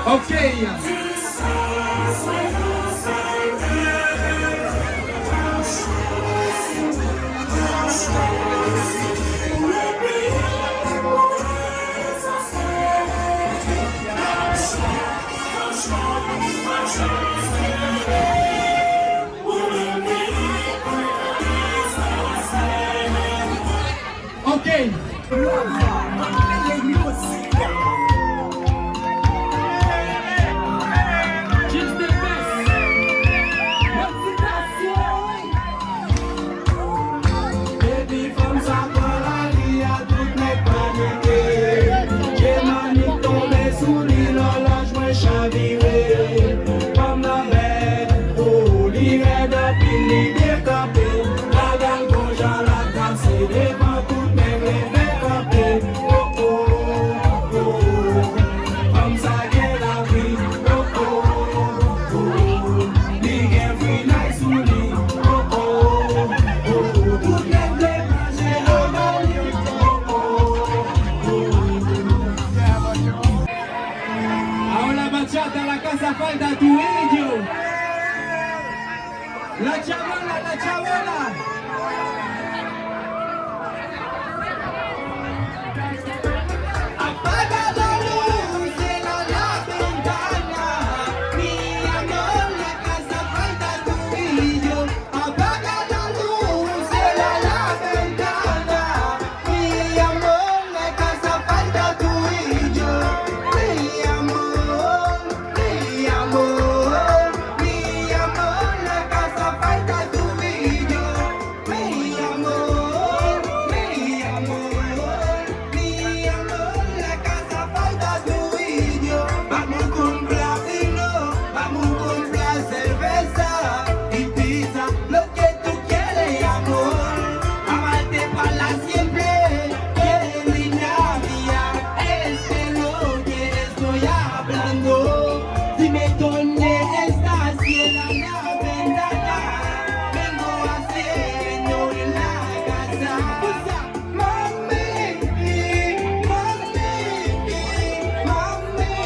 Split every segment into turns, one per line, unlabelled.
Ok. Ok. Ahora bachata la casa falta tu indio. La chabola, la chabola. Apaga la luz de la ventana. Mi amor, la casa falta tu indio. Apaga la luz de la ventana. Mi amor, la casa falta tu indio. Mi amor, mi amor, mi amor, la casa falta tu indio. Mi amor, mi amor, mi amor, la casa falta tu indio. Vamos a comprar vino, vamos a comprar cerveza y pizza, lo que tú quieres, amor. Amarte para siempre, quieres niña mía, este lo que estoy hablando. Dime dónde estás, cierra la ventana, vengo a hacerlo en la casa. Mami, mami,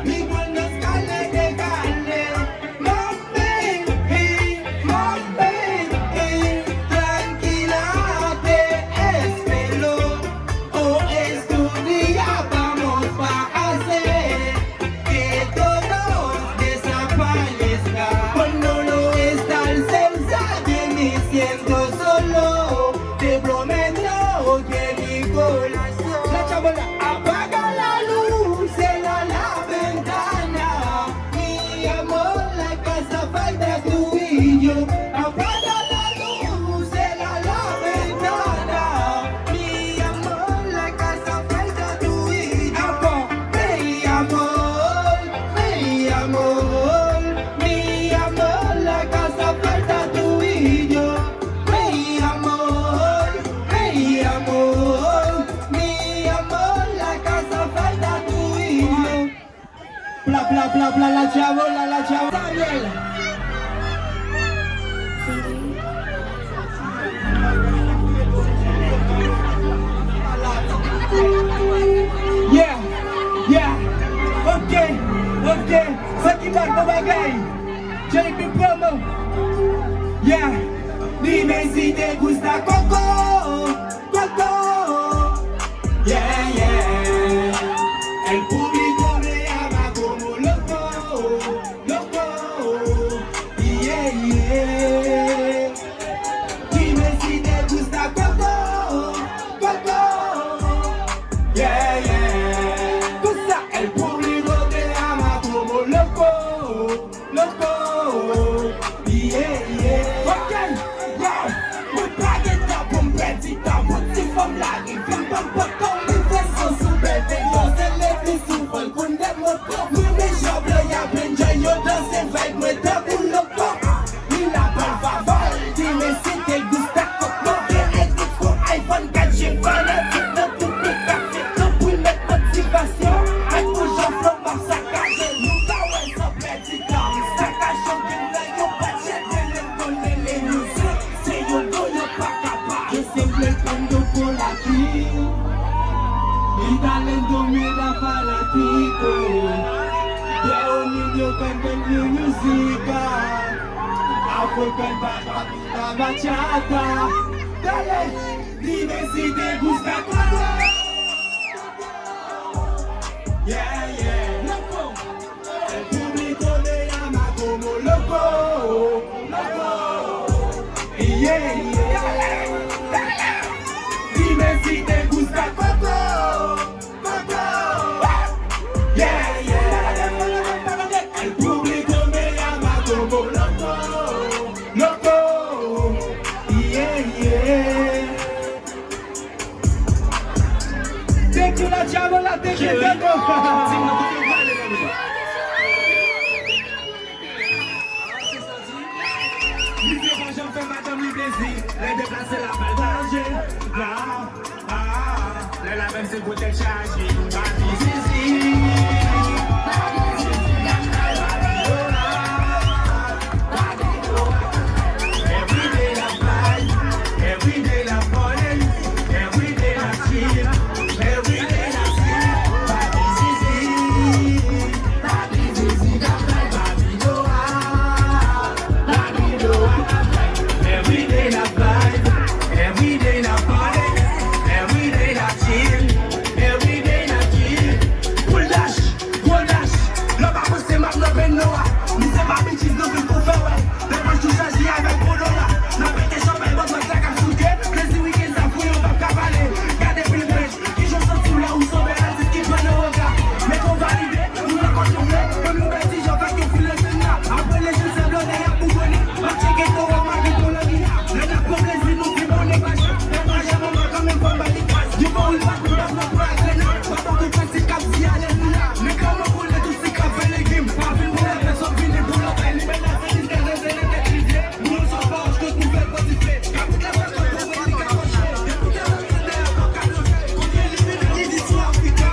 mi buenos cale de cale. Mami, tranquila, te espero. Oh, estudia, vamos a hacer que todo desaparezca. Cuando no estás cerca de mí siento solo, te prometo que mi corazón. La chabola, apaga la luz de la ventana. Mi amor, la casa falta tu y yo. Apaga la luz de la ventana. Mi amor, la casa falta tu y yo. Mi amor, mi amor, mi amor, la casa falta tu y yo. Mi amor, mi amor, mi amor, la casa falta tu y yo. Bla bla bla bla, la chabola, la chabola. Daniel. Yeah, yeah, ok, ça qui marque mon bagay, j'ai plus promo. Yeah, dime si te gusta Coco, Coco. Yeah, yeah, el público me llama como loco, loco. Yeah, yeah, dime si te gusta Coco, Coco. Yeah, yeah, cosa, el público te ama como loco, loco. Yeah, yeah. Okay, yeah, we back it up. African music, African bachata. Dale, dime si te gusta todo. Yeah, yeah, loco. El público me llama como loco, loco. Yeah, yeah. Dime si te gusta Coco, Coco. Yeah, yeah. El público me llama como loco, loco. Yeah, yeah. Tequila, chavo, la tequila. J'en fais madame du désir, les déplacer la balle danger. Là, la même c'est pour te charger. Papi zizi, everyday la vibe, everyday la party, everyday la chill, everyday la chill. Papi zizi, papi zizi, papi doa, papi doa. Everyday la vibe, everyday la party, everyday la chill, everyday la chill. Pull dash, le babo c'est ma nouvelle Noah. Mais c'est ma bitch, nous veut pour faire ouais. Les poches tout changé avec Polola. La bête est champagne, votre sac à souquet. Les week-ends ça fouille, on va cavaler. Gardez plus de pêche, qui j'en sens sous là où sont belles, c'est qui prennent le regard. Mais qu'on valide, nous les contrôler. Comme nous bêtis, j'en fais qu'on file le tenir. Après les jeux, c'est blonde et à bougonner. Ma check est au remarque pour le vina. Le nap pour les îles, nous vivons les vaches. Les vaches, j'ai maman comme une femme balique. Du bon, il va tout dans nos bras, les nains. Papa, tout fait, c'est cap, si elle est là. Mais comme on roule, tout c'est cap, fait les games. Pas vu pour la personne, fini pour la peine. Mais la fête, c'est des électricités. Nous, on s'en va, je nous fait quoi tu fais. Car toute la voiture, on va les capocher. Et tout est là, c'est derrière ton capocher. Contre les villes, d'ici Africa.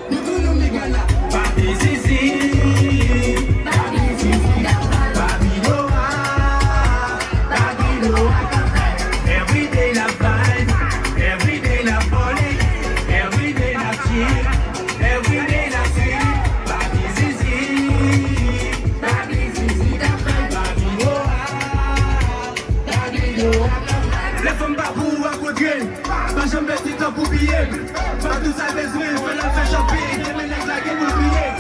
Nous, tout nous, Migana. Papi zizi, papi zizi, papi doa, papi doa. Everyday la vibe, everyday la party, everyday la chill, everyday la chill. Papi zizi, papi doa, papi doa. Les femmes babou à côté, pas jamais petit temps pour biller. Pas tout ça besoin, fais la fête champée, des ménages la gueule pour biller.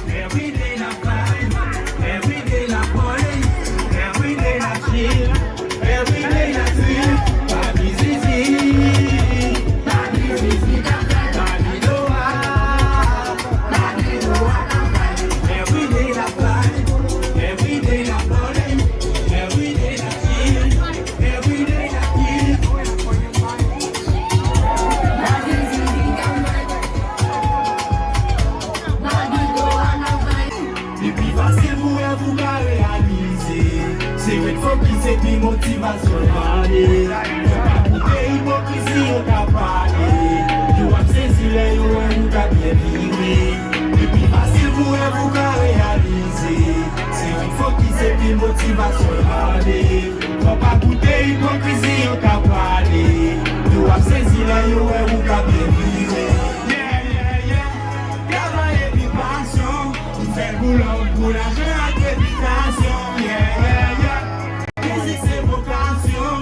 Everyday la vibe, everyday la party, everyday la chill, everyday la chill. Papi zizi, papi doa, papi doa. Everyday la vibe, everyday la party, everyday la chill, everyday la chill. Et puis facile pour vous qu'à réaliser. C'est une fois qui s'est dit motivation d'aller. Et hypocrisie au cas parler. You have saisi les you and you bien vivre. Et puis facile pour vous qu'à réaliser. C'est une fois qui s'est dit motivation d'aller. Faut pas goûter hypocrisie au cas parler. You have saisi les you and you bien vivre. C'est le boulot pour l'argent, accréditation, yeah, yeah, yeah. Musique c'est vocation,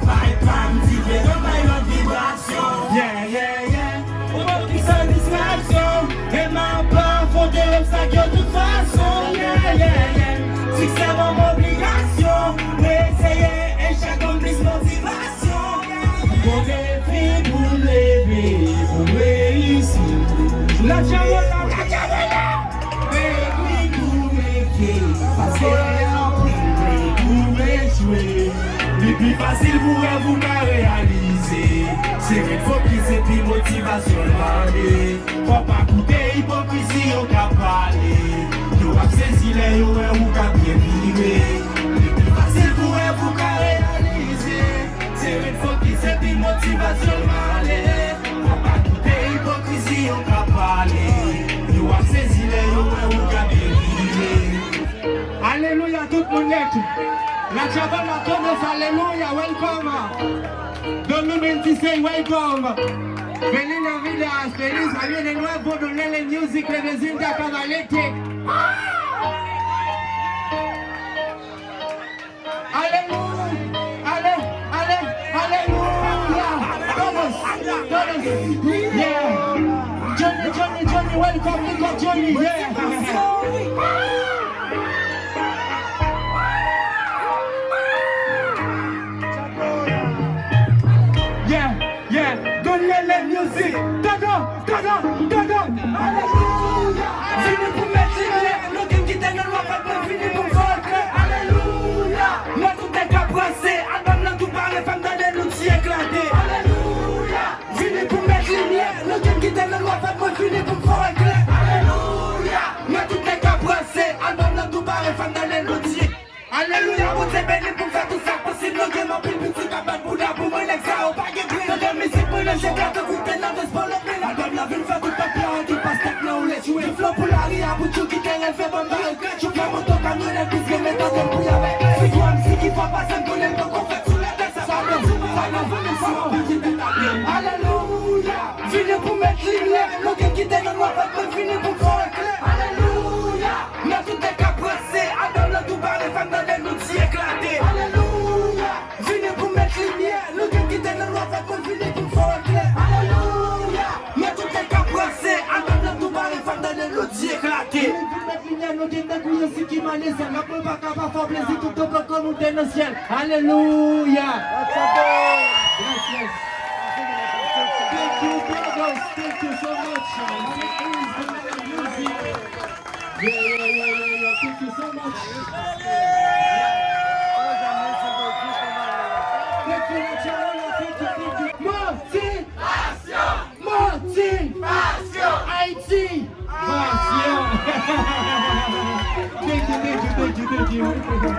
fight femme, tirer de maille en vibration, yeah, yeah, yeah. On va qui sans distraction, et ma part, faut que l'obstacle de toute façon, yeah, yeah, yeah. Si c'est mon obligation, mais essayer et chaque homme plus motivation, yeah. Pour défi, pour lever, pour réussir. La diabola, la diabola. Parce que pour échouer, le plus facile pour vous qu'à réaliser. C'est une fois qui s'est dit motivation demandée. Faut pas goûter hypocrisie au cas parler. You have saisi les you et vous qu'à bien vivre. Le plus facile pour vous qu'à réaliser. C'est une fois qui s'est dit motivation demandée. Faut pas goûter hypocrisie au cas parler. You have saisi les you et vous qu'à bien vivre. Bonnet. La Chavana Thomas, Hallelujah, welcome. 2026, welcome. Feliz Navidad, feliz año de nuevo, Donele Music, representa Cabalete. Hallelujah, hallelujah. Todos, yeah. Johnny, welcome, look at Johnny, yeah. Yeah, Donele Music, Dodo, Alléluia. Fini pour mettre les clés, le game qui t'aime, le roi pas fini pour faire. Alléluia. Moi tout est cabrassé, album là tout par les femmes dans les outils éclatés. Alléluia. Fini pour mettre les liens, le game qui t'aime, le roi pas fini pour faire. Alléluia. Moi tout est cabrassé, album là tout par les femmes dans les outils. Alléluia, vous êtes bénis pour faire tout ça possible. Le game en pile, petit cabane pour la boum, l'exa au baguette. J'ai gardé goûter dans des spoilers. L'album la ville fait tout papier, on dit pas step là où les jouer. Du flow pour la ria, pour tout qui t'aime, elle fait bon baril. Je fais mon tour camion, elle pisse les méthodes, elle bouille avec. C'est toi, MC qui va passer, on connaît pas qu'on fait sous la tête. Ça va bien, ça va bien. Alléluia. Fini pour mettre l'hiver, le game qui t'aime, le noir, pas de fini pour faire éclair. Alléluia. Mais tout est capressé, album là tout par les femmes dans les outils éclatés. Alléluia. Fini pour mettre l'hiver, le game qui t'aime, le noir, pas de fini pour faire éclair. Alléluia. Mais tout est capressé, album là tout par les femmes dans les outils éclatés. Alléluia. Thank you, brothers. Thank you so much. Yeah. Thank you so much. Thank you, motivation. Haïti. Thank you.